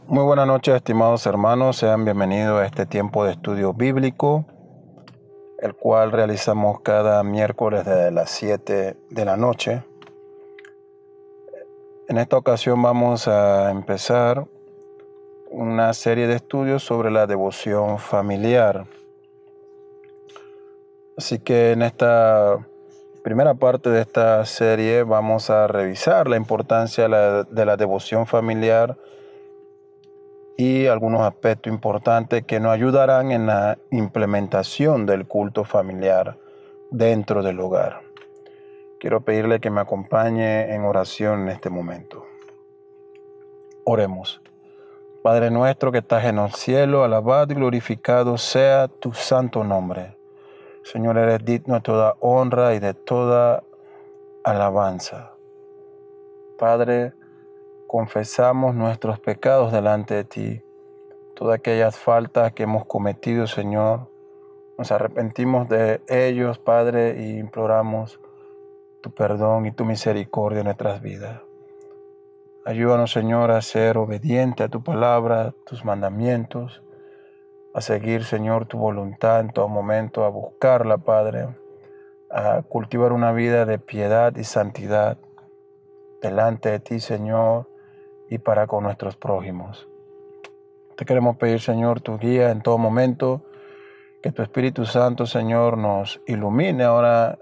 Muy buenas noches, estimados hermanos. Sean bienvenidos a este tiempo de estudio bíblico, el cual realizamos cada miércoles desde las 7 de la noche. En esta ocasión vamos a empezar una serie de estudios sobre la devoción familiar. Así que en esta primera parte de esta serie vamos a revisar la importancia de la devoción familiar y algunos aspectos importantes que nos ayudarán en la implementación del culto familiar dentro del hogar. Quiero pedirle que me acompañe en oración en este momento. Oremos. Padre nuestro que estás en el cielo, alabado y glorificado sea tu santo nombre. Señor, eres digno de toda honra y de toda alabanza. Padre, confesamos nuestros pecados delante de ti. Todas aquellas faltas que hemos cometido, Señor, nos arrepentimos de ellos, Padre, y imploramos tu perdón y tu misericordia en nuestras vidas. Ayúdanos, Señor, a ser obediente a tu palabra, tus mandamientos, a seguir, Señor, tu voluntad en todo momento, a buscarla, Padre, a cultivar una vida de piedad y santidad delante de ti, Señor, y para con nuestros prójimos. Te queremos pedir, Señor, tu guía en todo momento, que tu Espíritu Santo, Señor, nos ilumine ahora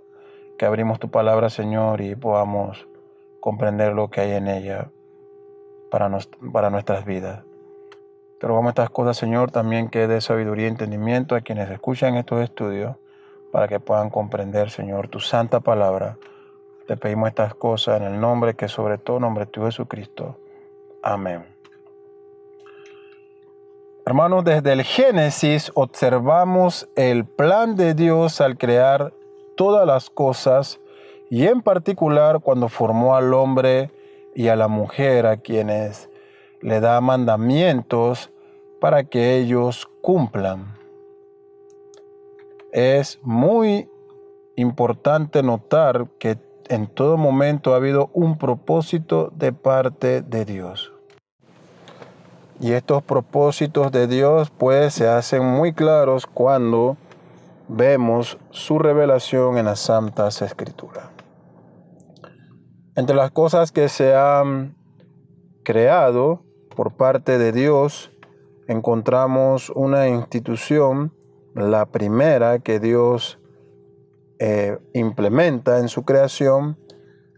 que abrimos tu palabra, Señor, y podamos comprender lo que hay en ella para nuestras vidas. Te rogamos estas cosas, Señor, también que dé sabiduría y entendimiento a quienes escuchan estos estudios para que puedan comprender, Señor, tu santa palabra. Te pedimos estas cosas en el nombre que sobre todo nombre tuyo, Jesucristo. Amén. Hermanos, desde el Génesis observamos el plan de Dios al crear todas las cosas y en particular cuando formó al hombre y a la mujer a quienes le da mandamientos para que ellos cumplan. Es muy importante notar que en todo momento ha habido un propósito de parte de Dios. Y estos propósitos de Dios pues se hacen muy claros cuando vemos su revelación en las Santas Escrituras. Entre las cosas que se han creado por parte de Dios, encontramos una institución, la primera que Dios implementa en su creación,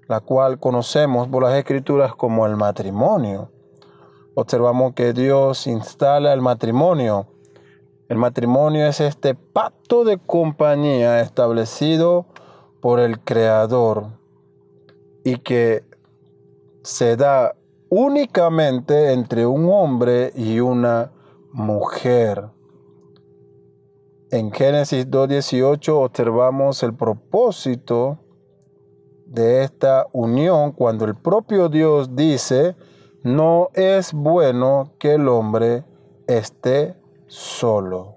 la cual conocemos por las Escrituras como el matrimonio. Observamos que Dios instala el matrimonio. El matrimonio es este pacto de compañía establecido por el Creador y que se da únicamente entre un hombre y una mujer. En Génesis 2:18 observamos el propósito de esta unión cuando el propio Dios dice: no es bueno que el hombre esté solo.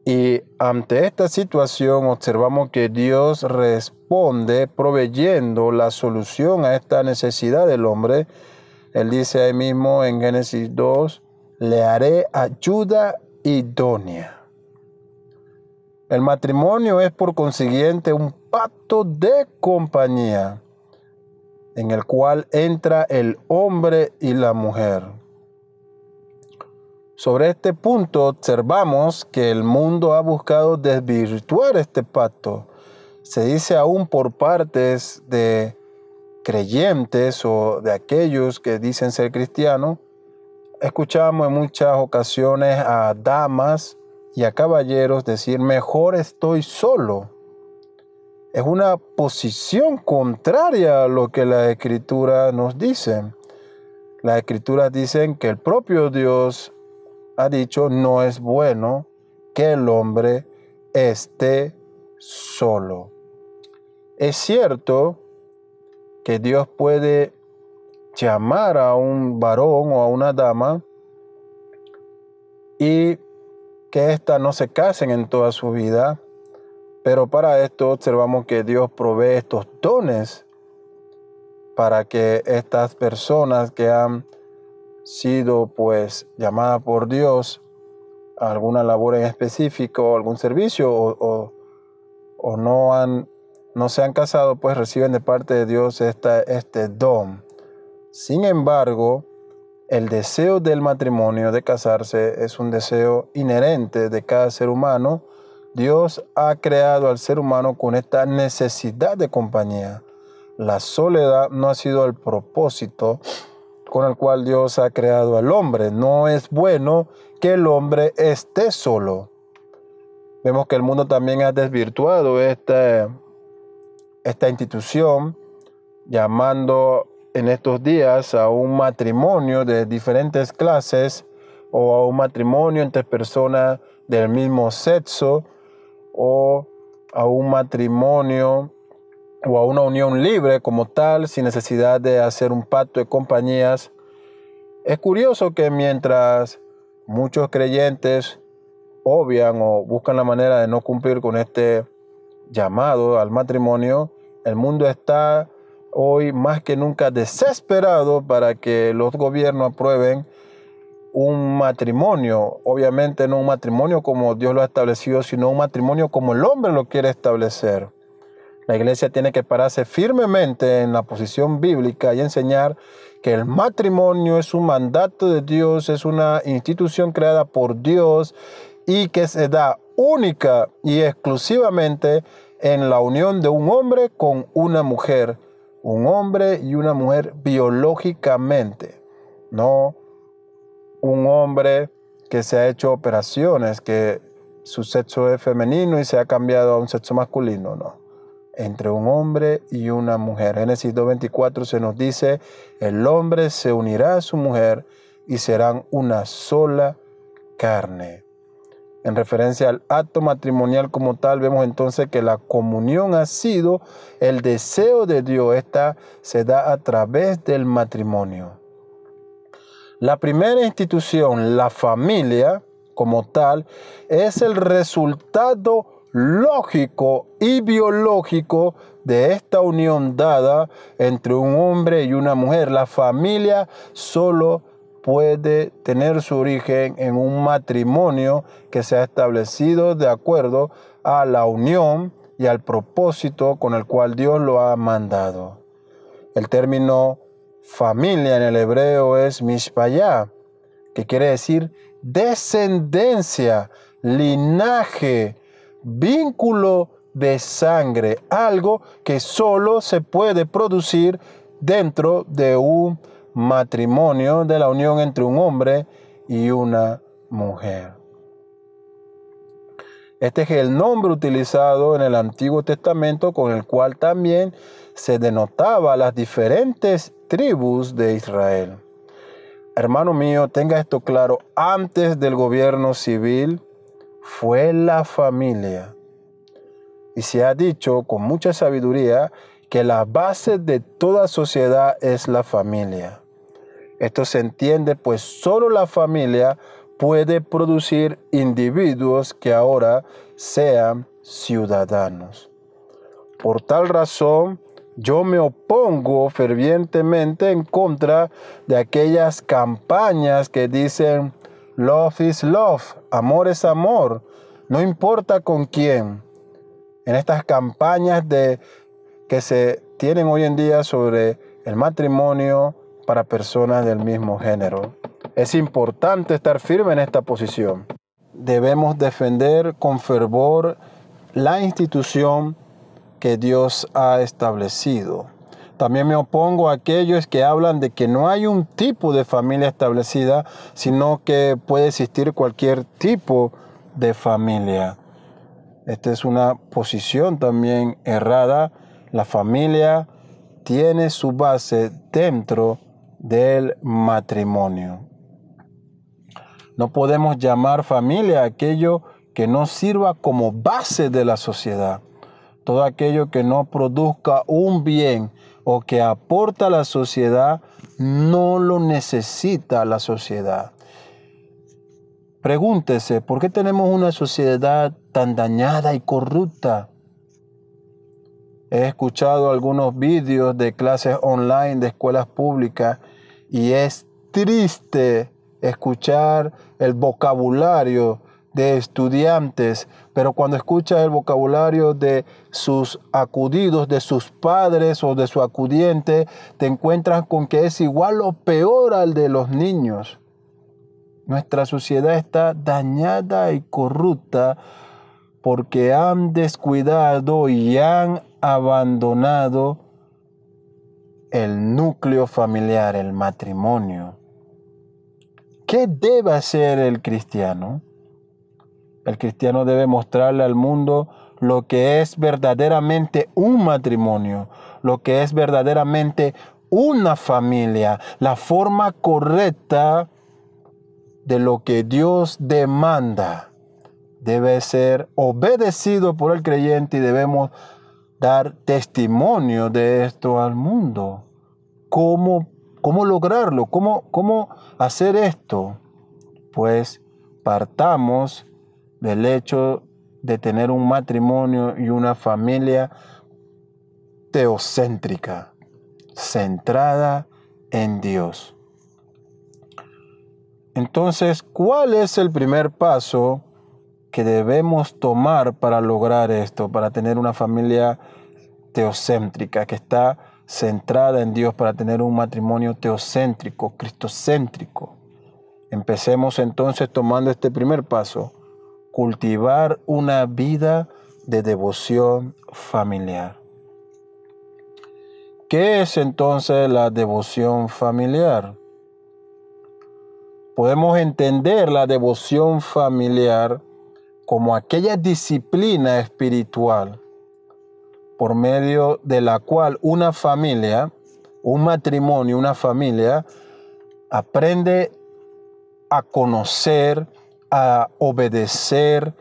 Y ante esta situación observamos que Dios responde proveyendo la solución a esta necesidad del hombre. Él dice ahí mismo en Génesis 2, le haré ayuda idónea. El matrimonio es por consiguiente un pacto de compañía en el cual entra el hombre y la mujer. Sobre este punto observamos que el mundo ha buscado desvirtuar este pacto. Se dice aún por partes de creyentes o de aquellos que dicen ser cristianos. Escuchamos en muchas ocasiones a damas y a caballeros decir: mejor estoy solo. Es una posición contraria a lo que la Escritura nos dice. Las Escrituras dicen que el propio Dios ha dicho: no es bueno que el hombre esté solo. Es cierto que Dios puede llamar a un varón o a una dama y que ésta no se casen en toda su vida, pero para esto observamos que Dios provee estos dones para que estas personas que han sido pues llamadas por Dios a alguna labor en específico, algún servicio o no se han casado, pues reciben de parte de Dios este don. Sin embargo, el deseo del matrimonio, de casarse, es un deseo inherente de cada ser humano. Dios ha creado al ser humano con esta necesidad de compañía. La soledad no ha sido el propósito con el cual Dios ha creado al hombre. No es bueno que el hombre esté solo. Vemos que el mundo también ha desvirtuado esta institución, llamando en estos días a un matrimonio de diferentes clases o a un matrimonio entre personas del mismo sexo o a un matrimonio o a una unión libre como tal, sin necesidad de hacer un pacto de compañías. Es curioso que mientras muchos creyentes obvian o buscan la manera de no cumplir con este llamado al matrimonio, el mundo está hoy más que nunca desesperado para que los gobiernos aprueben un matrimonio. Obviamente no un matrimonio como Dios lo ha establecido, sino un matrimonio como el hombre lo quiere establecer. La iglesia tiene que pararse firmemente en la posición bíblica y enseñar que el matrimonio es un mandato de Dios, es una institución creada por Dios y que se da única y exclusivamente en la unión de un hombre con una mujer, un hombre y una mujer biológicamente, no un hombre que se ha hecho operaciones, que su sexo es femenino y se ha cambiado a un sexo masculino, no. Entre un hombre y una mujer. Génesis 2:24 se nos dice, el hombre se unirá a su mujer y serán una sola carne. En referencia al acto matrimonial como tal, vemos entonces que la comunión ha sido el deseo de Dios. Esta se da a través del matrimonio. La primera institución, la familia como tal, es el resultado lógico y biológico de esta unión dada entre un hombre y una mujer. La familia solo puede tener su origen en un matrimonio que se ha establecido de acuerdo a la unión y al propósito con el cual Dios lo ha mandado. El término familia en el hebreo es mishpayah, que quiere decir descendencia, linaje, vínculo de sangre, algo que solo se puede producir dentro de un matrimonio, de la unión entre un hombre y una mujer. Este es el nombre utilizado en el Antiguo Testamento con el cual también se denotaba las diferentes tribus de Israel. Hermano mío, tenga esto claro, antes del gobierno civil fue la familia. Y se ha dicho con mucha sabiduría que la base de toda sociedad es la familia. Esto se entiende, pues solo la familia puede producir individuos que ahora sean ciudadanos. Por tal razón, yo me opongo fervientemente en contra de aquellas campañas que dicen love is love, amor es amor, no importa con quién. En estas campañas que se tienen hoy en día sobre el matrimonio para personas del mismo género. Es importante estar firme en esta posición. Debemos defender con fervor la institución que Dios ha establecido. También me opongo a aquellos que hablan de que no hay un tipo de familia establecida, sino que puede existir cualquier tipo de familia. Esta es una posición también errada. La familia tiene su base dentro del matrimonio. No podemos llamar familia a aquello que no sirva como base de la sociedad. Todo aquello que no produzca un bien o que aporta a la sociedad, no lo necesita la sociedad. Pregúntese, ¿por qué tenemos una sociedad tan dañada y corrupta? He escuchado algunos vídeos de clases online de escuelas públicas y es triste escuchar el vocabulario de estudiantes, pero cuando escuchas el vocabulario de sus acudidos, de sus padres o de su acudiente, te encuentras con que es igual o peor al de los niños. Nuestra sociedad está dañada y corrupta porque han descuidado y han abandonado el núcleo familiar, el matrimonio. ¿Qué debe hacer el cristiano? El cristiano debe mostrarle al mundo lo que es verdaderamente un matrimonio, lo que es verdaderamente una familia, la forma correcta de lo que Dios demanda. Debe ser obedecido por el creyente y debemos dar testimonio de esto al mundo. ¿Cómo lograrlo? ¿Cómo hacer esto? Pues partamos del hecho de tener un matrimonio y una familia teocéntrica, centrada en Dios. Entonces, ¿cuál es el primer paso que debemos tomar para lograr esto, para tener una familia teocéntrica, que está centrada en Dios, para tener un matrimonio teocéntrico, cristocéntrico? Empecemos entonces tomando este primer paso: cultivar una vida de devoción familiar. ¿Qué es entonces la devoción familiar? Podemos entender la devoción familiar como aquella disciplina espiritual por medio de la cual una familia, un matrimonio, una familia, aprende a conocer, a obedecer,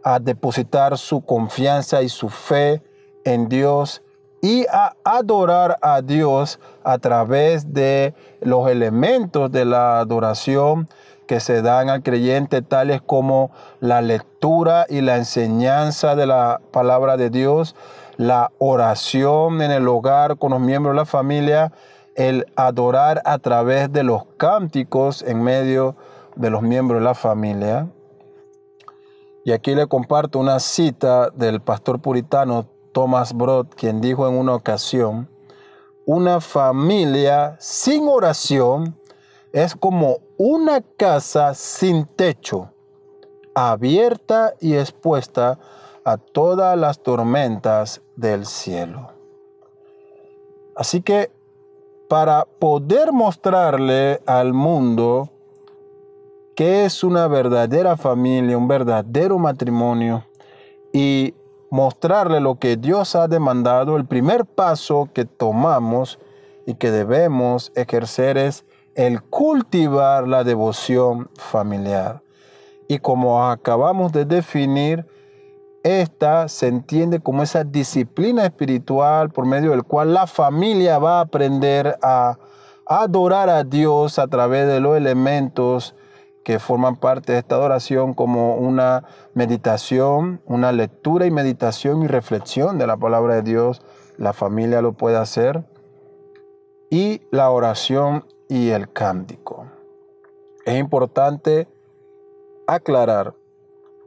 a depositar su confianza y su fe en Dios y a adorar a Dios a través de los elementos de la adoración que se dan al creyente, tales como la lectura y la enseñanza de la palabra de Dios, la oración en el hogar con los miembros de la familia, el adorar a través de los cánticos en medio de los miembros de la familia. Y aquí le comparto una cita del pastor puritano Thomas Brod, quien dijo en una ocasión: una familia sin oración es como una casa sin techo, abierta y expuesta a todas las tormentas del cielo. Así que para poder mostrarle al mundo qué es una verdadera familia, un verdadero matrimonio, y mostrarle lo que Dios ha demandado, el primer paso que tomamos y que debemos ejercer es el cultivar la devoción familiar. Y como acabamos de definir, esta se entiende como esa disciplina espiritual por medio del cual la familia va a aprender a adorar a Dios a través de los elementos que forman parte de esta adoración, como una meditación, una lectura y meditación y reflexión de la palabra de Dios. La familia lo puede hacer. Y la oración y el cántico. Es importante aclarar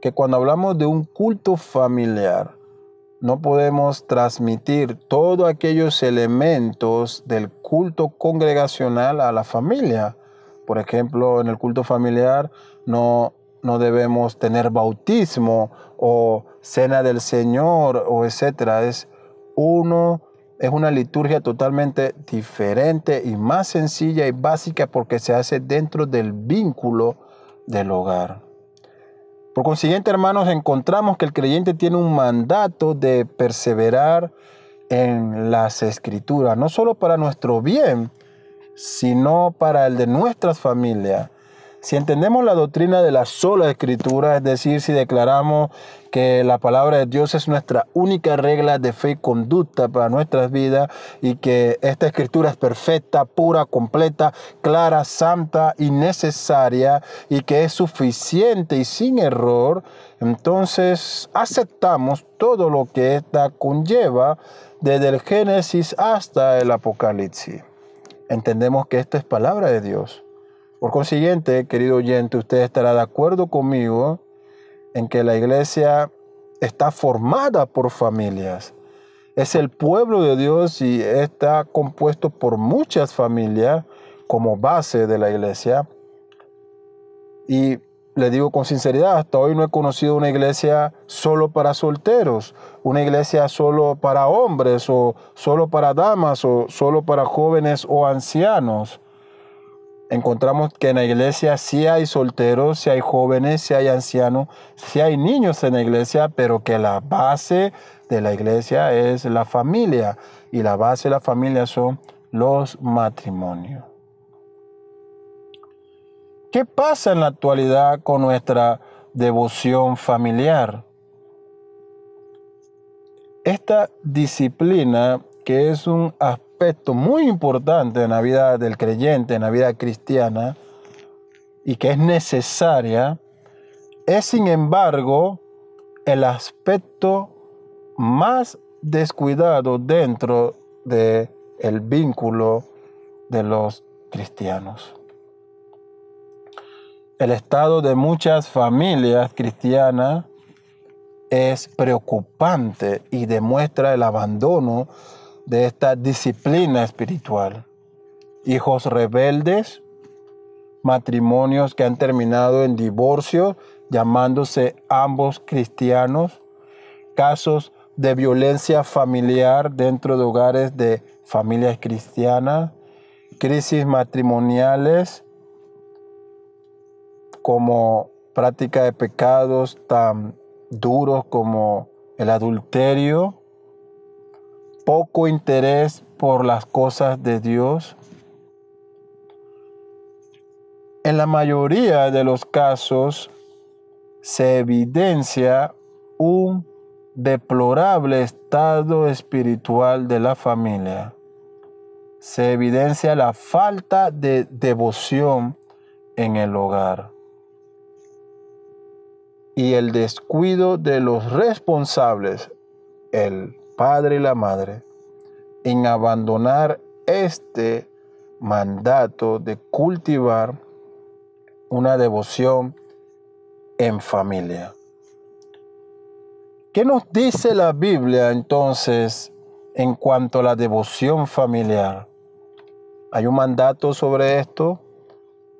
que cuando hablamos de un culto familiar, no podemos transmitir todos aquellos elementos del culto congregacional a la familia. Por ejemplo, en el culto familiar no debemos tener bautismo o cena del Señor o etcétera. Es una liturgia totalmente diferente y más sencilla y básica porque se hace dentro del vínculo del hogar. Por consiguiente, hermanos, encontramos que el creyente tiene un mandato de perseverar en las Escrituras, no solo para nuestro bien, sino para el de nuestras familias, Si entendemos la doctrina de la sola Escritura, es decir, si declaramos que la palabra de Dios es nuestra única regla de fe y conducta para nuestras vidas y que esta Escritura es perfecta, pura, completa, clara, santa y necesaria y que es suficiente y sin error, entonces aceptamos todo lo que esta conlleva desde el Génesis hasta el Apocalipsis. Entendemos que esta es palabra de Dios. Por consiguiente, querido oyente, usted estará de acuerdo conmigo en que la iglesia está formada por familias. Es el pueblo de Dios y está compuesto por muchas familias como base de la iglesia. Y le digo con sinceridad, hasta hoy no he conocido una iglesia solo para solteros, una iglesia solo para hombres o solo para damas o solo para jóvenes o ancianos. Encontramos que en la iglesia sí hay solteros, sí hay jóvenes, sí hay ancianos, sí hay niños en la iglesia, pero que la base de la iglesia es la familia y la base de la familia son los matrimonios. ¿Qué pasa en la actualidad con nuestra devoción familiar? Esta disciplina, que es un aspecto muy importante en la vida del creyente, en la vida cristiana, y que es necesaria, es sin embargo el aspecto más descuidado dentro del vínculo de los cristianos. El estado de muchas familias cristianas es preocupante y demuestra el abandono de esta disciplina espiritual. Hijos rebeldes, matrimonios que han terminado en divorcio, llamándose ambos cristianos, casos de violencia familiar dentro de hogares de familias cristianas, crisis matrimoniales como práctica de pecados tan duros como el adulterio, poco interés por las cosas de Dios. En la mayoría de los casos se evidencia un deplorable estado espiritual de la familia. Se evidencia la falta de devoción en el hogar y el descuido de los responsables, el padre y la madre, en abandonar este mandato de cultivar una devoción en familia. ¿Qué nos dice la Biblia entonces en cuanto a la devoción familiar? ¿Hay un mandato sobre esto?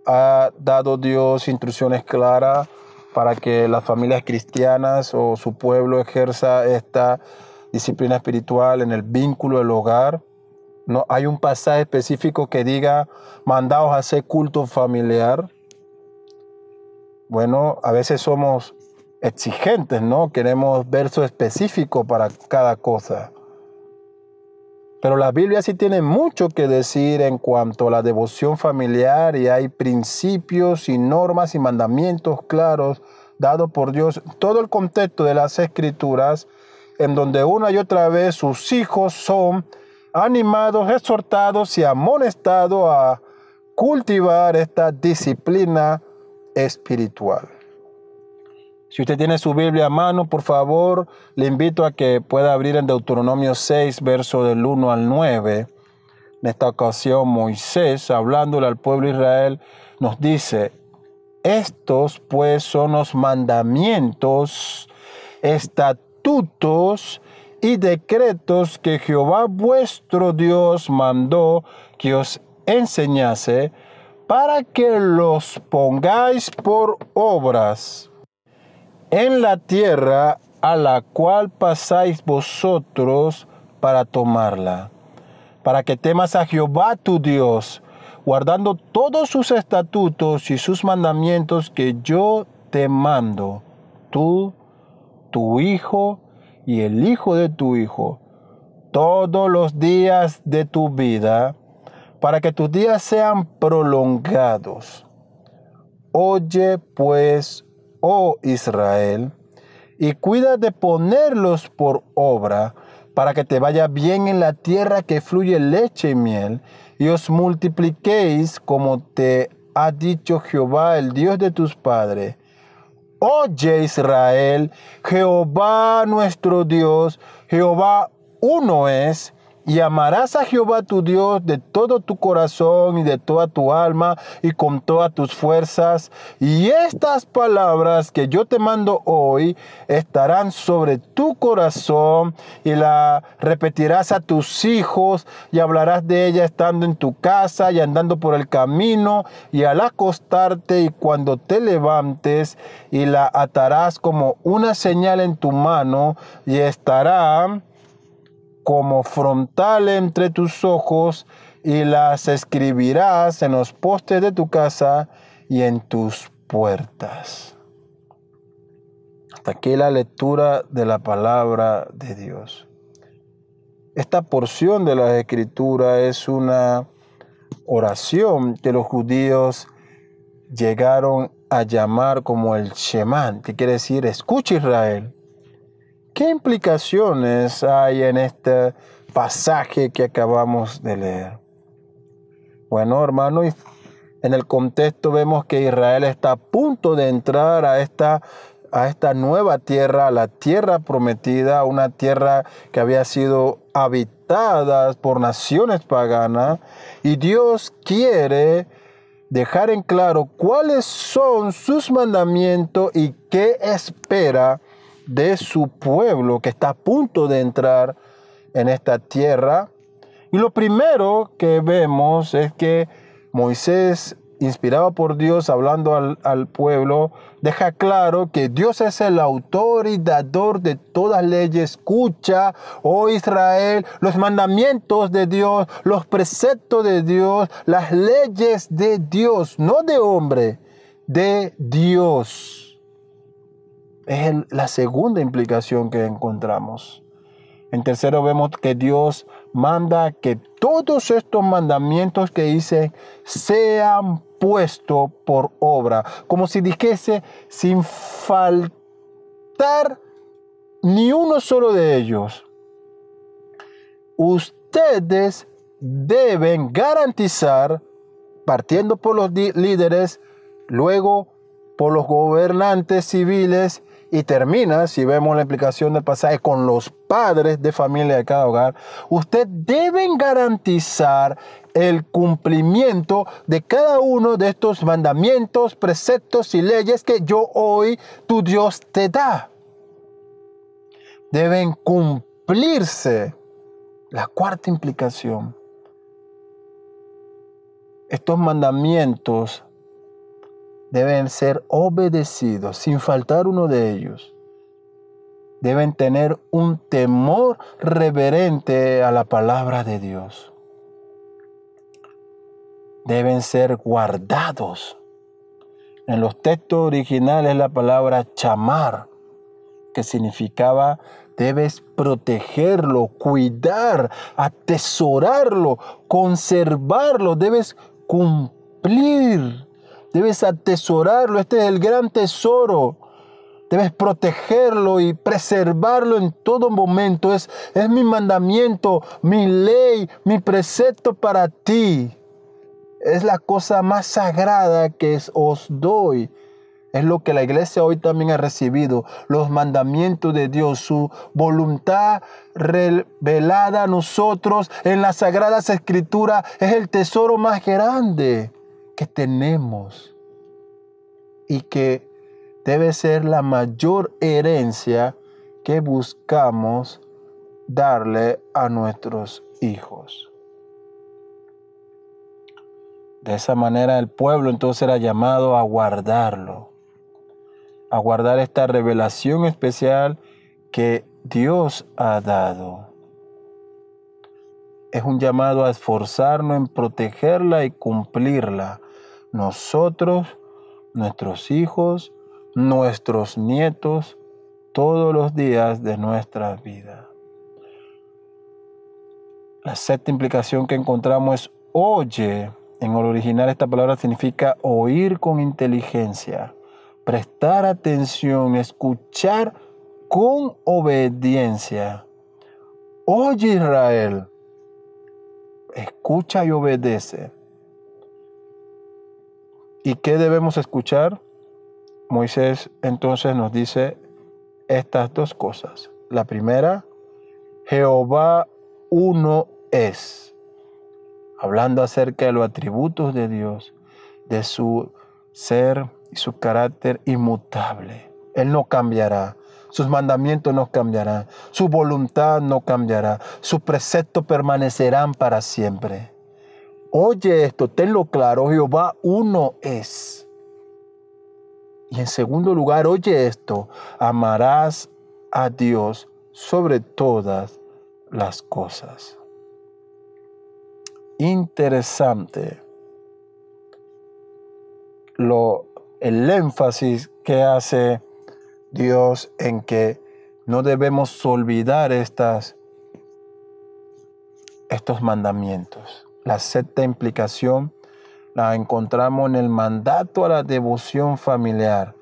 ¿Ha dado Dios instrucciones claras para que las familias cristianas o su pueblo ejerza esta disciplina espiritual en el vínculo del hogar? ¿No hay un pasaje específico que diga, mandaos a hacer culto familiar? Bueno, a veces somos exigentes, ¿no? Queremos versos específicos para cada cosa. Pero la Biblia sí tiene mucho que decir en cuanto a la devoción familiar y hay principios y normas y mandamientos claros dados por Dios. Todo el contexto de las Escrituras en donde una y otra vez sus hijos son animados, exhortados y amonestados a cultivar esta disciplina espiritual. Si usted tiene su Biblia a mano, por favor, le invito a que pueda abrir en Deuteronomio 6, verso del 1 al 9. En esta ocasión, Moisés, hablándole al pueblo de Israel, nos dice, estos pues son los mandamientos, estatutos y decretos que Jehová vuestro Dios mandó que os enseñase para que los pongáis por obras en la tierra a la cual pasáis vosotros para tomarla, para que temas a Jehová tu Dios, guardando todos sus estatutos y sus mandamientos que yo te mando, tú, tu hijo y el hijo de tu hijo, todos los días de tu vida, para que tus días sean prolongados. Oye pues, oh Israel, y cuida de ponerlos por obra, para que te vaya bien en la tierra que fluye leche y miel, y os multipliquéis como te ha dicho Jehová, el Dios de tus padres. Oye Israel, Jehová nuestro Dios, Jehová uno es, y amarás a Jehová tu Dios de todo tu corazón y de toda tu alma y con todas tus fuerzas. Y estas palabras que yo te mando hoy estarán sobre tu corazón y la repetirás a tus hijos y hablarás de ella estando en tu casa y andando por el camino y al acostarte y cuando te levantes, y la atarás como una señal en tu mano y estará como frontal entre tus ojos, y las escribirás en los postes de tu casa y en tus puertas. Hasta aquí la lectura de la palabra de Dios. Esta porción de la Escritura es una oración que los judíos llegaron a llamar como el Shema, que quiere decir escucha Israel. ¿Qué implicaciones hay en este pasaje que acabamos de leer? Bueno, hermanos, en el contexto vemos que Israel está a punto de entrar a esta nueva tierra, a la tierra prometida, una tierra que había sido habitada por naciones paganas, y Dios quiere dejar en claro cuáles son sus mandamientos y qué espera de su pueblo que está a punto de entrar en esta tierra. Y lo primero que vemos es que Moisés, inspirado por Dios, hablando al pueblo, deja claro que Dios es el autor y dador de todas leyes. Escucha, oh Israel, los mandamientos de Dios, los preceptos de Dios, las leyes de Dios, no de hombre, de Dios. Es la segunda implicación que encontramos. En tercero vemos que Dios manda que todos estos mandamientos que dice sean puestos por obra, como si dijese sin faltar ni uno solo de ellos. Ustedes deben garantizar, partiendo por los líderes, luego por los gobernantes civiles, y termina, si vemos la implicación del pasaje, con los padres de familia de cada hogar. Ustedes deben garantizar el cumplimiento de cada uno de estos mandamientos, preceptos y leyes que yo hoy, tu Dios, te da. Deben cumplirse. La cuarta implicación. Estos mandamientos deben ser obedecidos sin faltar uno de ellos. Deben tener un temor reverente a la palabra de Dios. Deben ser guardados. En los textos originales la palabra chamar, que significaba debes protegerlo, cuidar, atesorarlo, conservarlo, debes cumplir. Debes atesorarlo, este es el gran tesoro. Debes protegerlo y preservarlo en todo momento. Es mi mandamiento, mi ley, mi precepto para ti. Es la cosa más sagrada que os doy. Es lo que la iglesia hoy también ha recibido. Los mandamientos de Dios, su voluntad revelada a nosotros en las Sagradas Escrituras es el tesoro más grande que tenemos y que debe ser la mayor herencia que buscamos darle a nuestros hijos. De esa manera el pueblo entonces era llamado a guardarlo, a guardar esta revelación especial que Dios ha dado. Es un llamado a esforzarnos en protegerla y cumplirla. Nosotros, nuestros hijos, nuestros nietos, todos los días de nuestra vida. La sexta implicación que encontramos es oye En el original esta palabra significa oír con inteligencia, prestar atención, escuchar con obediencia. Oye Israel, escucha y obedece. ¿Y qué debemos escuchar? Moisés entonces nos dice estas dos cosas. La primera, Jehová uno es. Hablando acerca de los atributos de Dios, de su ser y su carácter inmutable. Él no cambiará. Sus mandamientos no cambiarán. Su voluntad no cambiará. Sus preceptos permanecerán para siempre. Oye esto, tenlo claro, Jehová uno es. Y en segundo lugar, oye esto, amarás a Dios sobre todas las cosas. Interesante el énfasis que hace Dios en que no debemos olvidar estos mandamientos. La sexta implicación la encontramos en el mandato a la devoción familiar.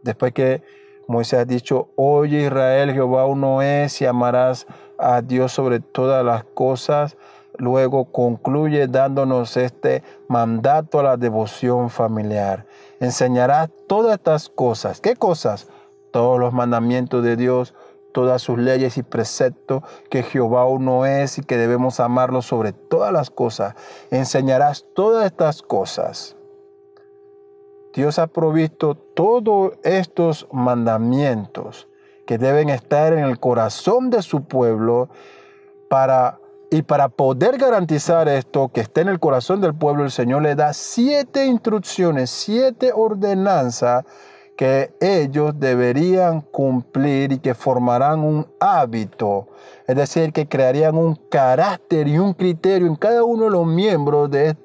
Después que Moisés ha dicho, oye Israel, Jehová uno es y amarás a Dios sobre todas las cosas, luego concluye dándonos este mandato a la devoción familiar. Enseñarás todas estas cosas. ¿Qué cosas? Todos los mandamientos de Dios, todas sus leyes y preceptos, que Jehová uno es y que debemos amarlo sobre todas las cosas. Enseñarás todas estas cosas. Dios ha provisto todos estos mandamientos que deben estar en el corazón de su pueblo para poder garantizar esto, que esté en el corazón del pueblo, el Señor le da 7 instrucciones, 7 ordenanzas que ellos deberían cumplir y que formarán un hábito. Es decir, que crearían un carácter y un criterio en cada uno de los miembros de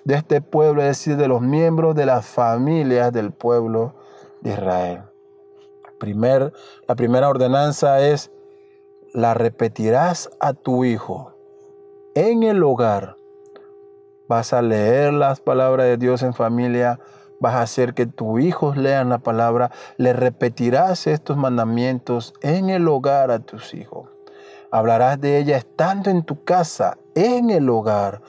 este pueblo, es decir, de los miembros de las familias del pueblo de Israel. La primera ordenanza es, la repetirás a tu hijo en el hogar. Vas a leer las palabras de Dios en familia, vas a hacer que tus hijos lean la palabra, le repetirás estos mandamientos en el hogar a tus hijos. Hablarás de ella estando en tu casa, en el hogar.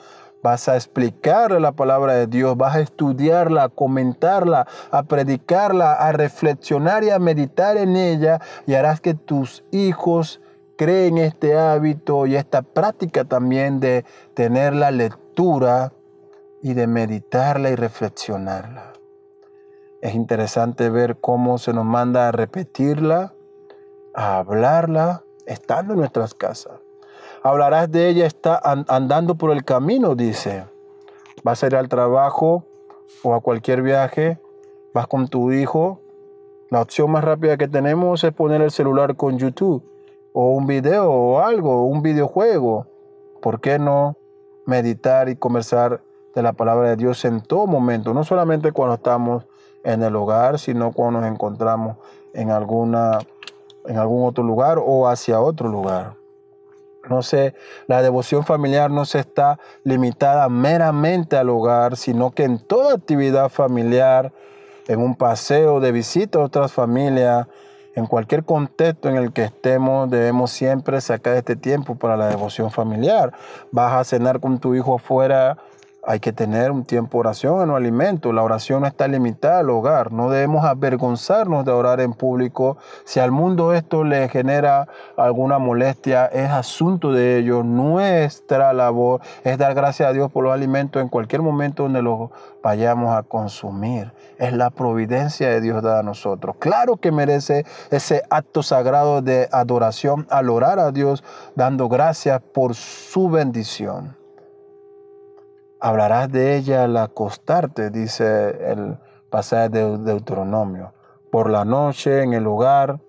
Vas a explicarle la palabra de Dios, vas a estudiarla, a comentarla, a predicarla, a reflexionar y a meditar en ella, y harás que tus hijos creen este hábito y esta práctica también de tener la lectura y de meditarla y reflexionarla. Es interesante ver cómo se nos manda a repetirla, a hablarla, estando en nuestras casas. Hablarás de ella andando por el camino, dice. Vas a ir al trabajo o a cualquier viaje, vas con tu hijo. La opción más rápida que tenemos es poner el celular con YouTube o un video o algo, un videojuego. ¿Por qué no meditar y conversar de la palabra de Dios en todo momento? No solamente cuando estamos en el hogar, sino cuando nos encontramos en algún otro lugar o hacia otro lugar. La devoción familiar no se está limitada meramente al hogar, sino que en toda actividad familiar, en un paseo de visita a otras familias, en cualquier contexto en el que estemos, debemos siempre sacar este tiempo para la devoción familiar. Vas a cenar con tu hijo afuera, hay que tener un tiempo de oración en los alimentos. La oración no está limitada al hogar. No debemos avergonzarnos de orar en público. Si al mundo esto le genera alguna molestia, es asunto de ellos. Nuestra labor es dar gracias a Dios por los alimentos en cualquier momento donde los vayamos a consumir. Es la providencia de Dios dada a nosotros. Claro que merece ese acto sagrado de adoración al orar a Dios, dando gracias por su bendición. Hablarás de ella al acostarte, dice el pasaje de Deuteronomio. Por la noche, en el hogar,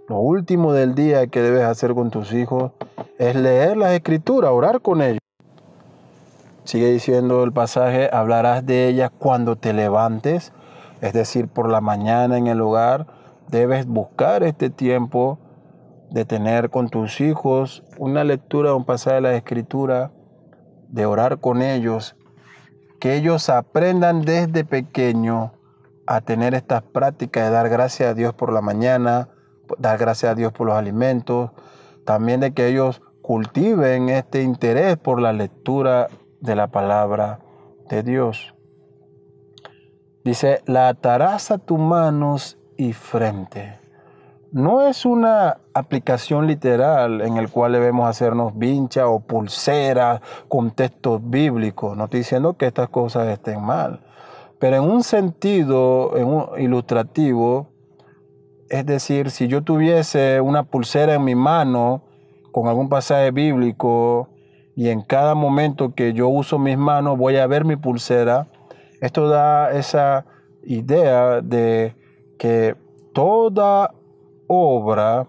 lo último del día que debes hacer con tus hijos es leer las Escrituras, orar con ellos. Sigue diciendo el pasaje, hablarás de ella cuando te levantes, es decir, por la mañana en el hogar. Debes buscar este tiempo de tener con tus hijos una lectura, un pasaje de la Escritura, de orar con ellos que ellos aprendan desde pequeño a tener estas prácticas de dar gracias a Dios por la mañana, dar gracias a Dios por los alimentos, también de que ellos cultiven este interés por la lectura de la palabra de Dios. Dice, la atarás a tus manos y frente. No es una aplicación literal en el cual debemos hacernos vincha o pulseras con textos bíblicos. No estoy diciendo que estas cosas estén mal, pero en un sentido ilustrativo, es decir, si yo tuviese una pulsera en mi mano con algún pasaje bíblico y en cada momento que yo uso mis manos voy a ver mi pulsera, esto da esa idea de que toda obra,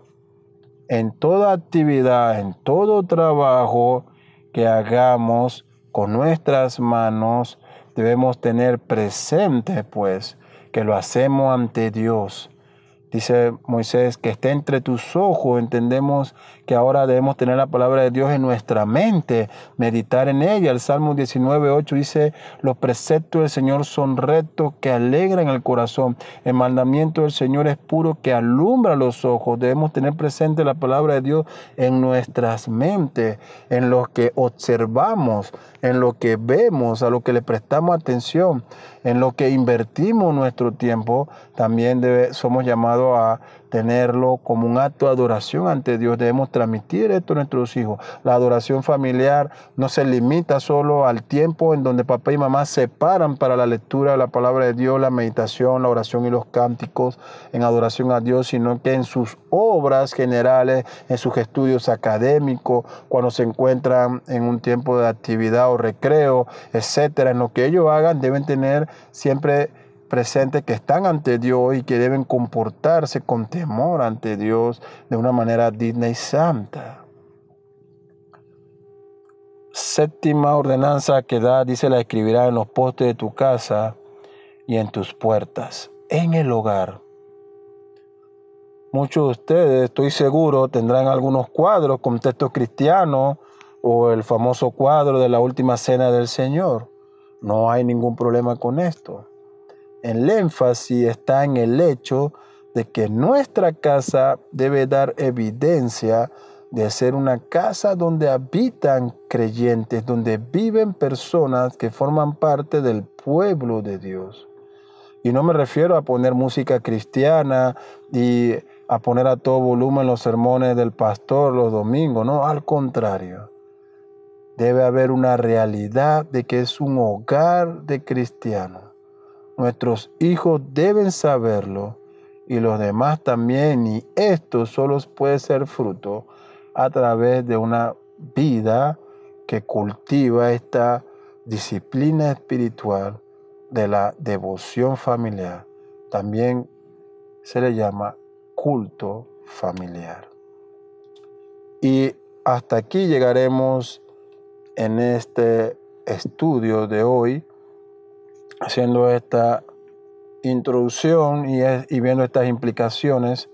en toda actividad, en todo trabajo que hagamos con nuestras manos, debemos tener presente, pues, que lo hacemos ante Dios. Dice Moisés, que esté entre tus ojos. Entendemos que ahora debemos tener la palabra de Dios en nuestra mente, meditar en ella. El Salmo 19:8 dice, los preceptos del Señor son rectos que alegran el corazón. El mandamiento del Señor es puro que alumbra los ojos. Debemos tener presente la palabra de Dios en nuestras mentes, en lo que observamos, en lo que vemos, a lo que le prestamos atención, en lo que invertimos nuestro tiempo. También somos llamados a tenerlo como un acto de adoración ante Dios. Debemos transmitir esto a nuestros hijos. La adoración familiar no se limita solo al tiempo en donde papá y mamá se paran para la lectura de la palabra de Dios, la meditación, la oración y los cánticos en adoración a Dios, sino que en sus obras generales, en sus estudios académicos, cuando se encuentran en un tiempo de actividad o recreo, etcétera, en lo que ellos hagan deben tener siempre presente que están ante Dios y que deben comportarse con temor ante Dios de una manera digna y santa. Séptima ordenanza que da, dice, la escribirás en los postes de tu casa y en tus puertas, en el hogar. Muchos de ustedes, estoy seguro, tendrán algunos cuadros con textos cristianos o el famoso cuadro de la última cena del Señor. No hay ningún problema con esto. El énfasis está en el hecho de que nuestra casa debe dar evidencia de ser una casa donde habitan creyentes, donde viven personas que forman parte del pueblo de Dios. Y no me refiero a poner música cristiana y a poner a todo volumen los sermones del pastor los domingos, no, al contrario. Debe haber una realidad de que es un hogar de cristianos. Nuestros hijos deben saberlo y los demás también, y esto solo puede ser fruto a través de una vida que cultiva esta disciplina espiritual de la devoción familiar. También se le llama culto familiar. Y hasta aquí llegaremos en este estudio de hoy, haciendo esta introducción y viendo estas implicaciones.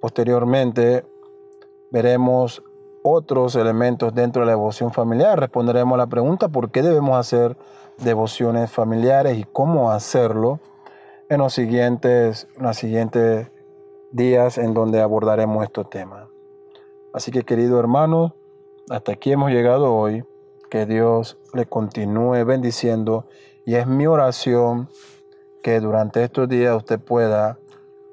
Posteriormente veremos otros elementos dentro de la devoción familiar. Responderemos a la pregunta ¿por qué debemos hacer devociones familiares y cómo hacerlo? En los siguientes días en donde abordaremos estos temas. Así que, querido hermano, hasta aquí hemos llegado hoy. Que Dios le continúe bendiciendo. Y es mi oración que durante estos días usted pueda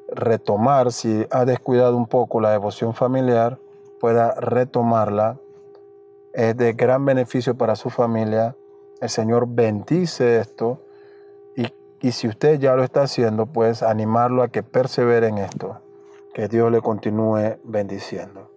retomar, si ha descuidado un poco la devoción familiar, pueda retomarla. Es de gran beneficio para su familia. El Señor bendice esto. Y si usted ya lo está haciendo, pues animarlo a que persevere en esto. Que Dios le continúe bendiciendo.